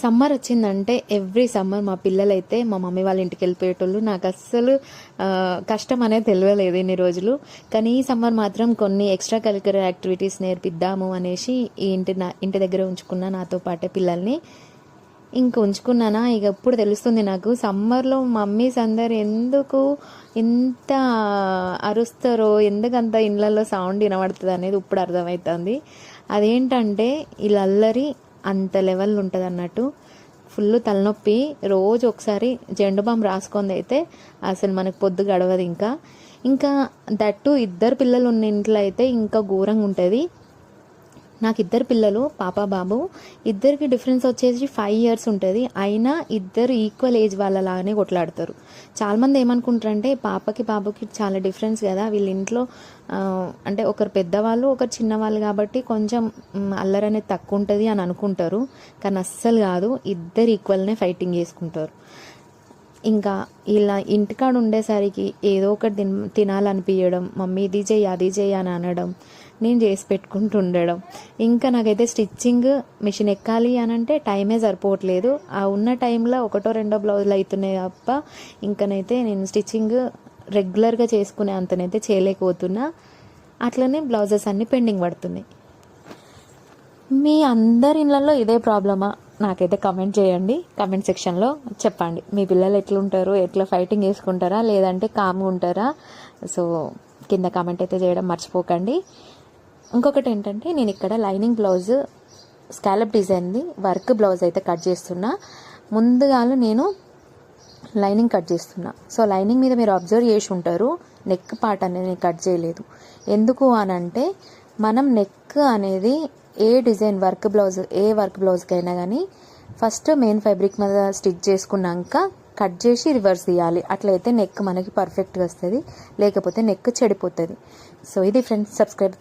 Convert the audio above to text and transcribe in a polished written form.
Summer వచ్చిందంటే every summer మా పిల్లలైతే మా మమ్మీ వాళ్ళ ఇంటికి వెళ్ళిపోయేటోళ్ళు. నాకు అస్సలు కష్టం అనేది తెలియలేదు ఇన్ని రోజులు. కానీ ఈ సమ్మర్ మాత్రం కొన్ని ఎక్స్ట్రా కరిక్యులర్ యాక్టివిటీస్ నేర్పిద్దాము అనేసి ఈ ఇంటి దగ్గర ఉంచుకున్నా నాతో పాటే పిల్లల్ని. ఇంక ఉంచుకున్నానా, ఇక ఎప్పుడు తెలుస్తుంది నాకు సమ్మర్లో మమ్మీస్ అందరు ఎందుకు ఇంత అరుస్తారో, ఎందుకంత ఇళ్ళల్లో సౌండ్ వినబడుతుంది అనేది ఇప్పుడు అర్థమవుతుంది. అదేంటంటే ఇలా అల్లరి అంత లెవెల్ ఉంటుంది అన్నట్టు. ఫుల్ తలనొప్పి, రోజు ఒకసారి జెండు బామ్ రాసుకుంది అయితే అసలు మనకు పొద్దు గడవదు. ఇంకా దట్టు ఇద్దరు పిల్లలు ఉన్న ఇంట్లో అయితే ఇంకా ఘోరంగా ఉంటుంది. నాకు ఇద్దరు పిల్లలు, పాప బాబు. ఇద్దరికి డిఫరెన్స్ వచ్చేసి 5 years ఉంటుంది. అయినా ఇద్దరు ఈక్వల్ ఏజ్ వాళ్ళలాగానే కొట్లాడతారు. చాలామంది ఏమనుకుంటారంటే పాపకి బాబుకి చాలా డిఫరెన్స్ కదా, వీళ్ళ ఇంట్లో అంటే ఒకరు పెద్దవాళ్ళు ఒకరు చిన్నవాళ్ళు కాబట్టి కొంచెం అల్లరి అనేది తక్కువ ఉంటుంది అని అనుకుంటారు. కానీ అస్సలు కాదు, ఇద్దరు ఈక్వల్నే ఫైటింగ్ చేసుకుంటారు. ఇంకా ఇలా ఇంటికాడ ఉండేసరికి ఏదో ఒకటి తినాలనిపించడం, మమ్మీ ఇది చెయ్యి అది చెయ్యి అని అనడం, నేను చేసి పెట్టుకుంటూ ఉండడం. ఇంకా నాకైతే స్టిచ్చింగ్ మిషన్ ఎక్కాలి అని అంటే టైమే సరిపోవట్లేదు. ఆ ఉన్న టైంలో 1-2 బ్లౌజులు అవుతున్నాయి తప్ప ఇంకనైతే నేను స్టిచ్చింగ్ రెగ్యులర్గా చేసుకునే అంతనైతే చేయలేకపోతున్నా. అట్లనే బ్లౌజెస్ అన్నీ పెండింగ్ పడుతున్నాయి. మీ అందరి ఇళ్ళల్లో ఇదే ప్రాబ్లమా? నాకైతే కమెంట్ చేయండి, కమెంట్ సెక్షన్లో చెప్పండి. మీ పిల్లలు ఎట్లుంటారు, ఎట్లా ఫైటింగ్ చేసుకుంటారా, లేదంటే కామ్గా ఉంటారా? సో కింద కమెంట్ అయితే చేయడం మర్చిపోకండి. ఇంకొకటి ఏంటంటే, నేను ఇక్కడ లైనింగ్ బ్లౌజ్ స్కాలప్ డిజైన్ది వర్క్ బ్లౌజ్ అయితే కట్ చేస్తున్నా. ముందుగాను నేను లైనింగ్ కట్ చేస్తున్నా. సో లైనింగ్ మీద మీరు అబ్జర్వ్ చేసి ఉంటారు, నెక్ పార్ట్ అనేది నేను కట్ చేయలేదు. ఎందుకు అనంటే, మనం నెక్ అనేది ఏ డిజైన్ వర్క్ బ్లౌజ్కైనా కానీ ఫస్ట్ మెయిన్ ఫ్యాబ్రిక్ మీద స్టిచ్ చేసుకున్నాక కట్ చేసి రివర్స్ తీయాలి. అట్లయితే నెక్ మనకి పర్ఫెక్ట్గా వస్తుంది, లేకపోతే నెక్ చెడిపోతుంది. సో ఇది ఫ్రెండ్స్, సబ్స్క్రైబ్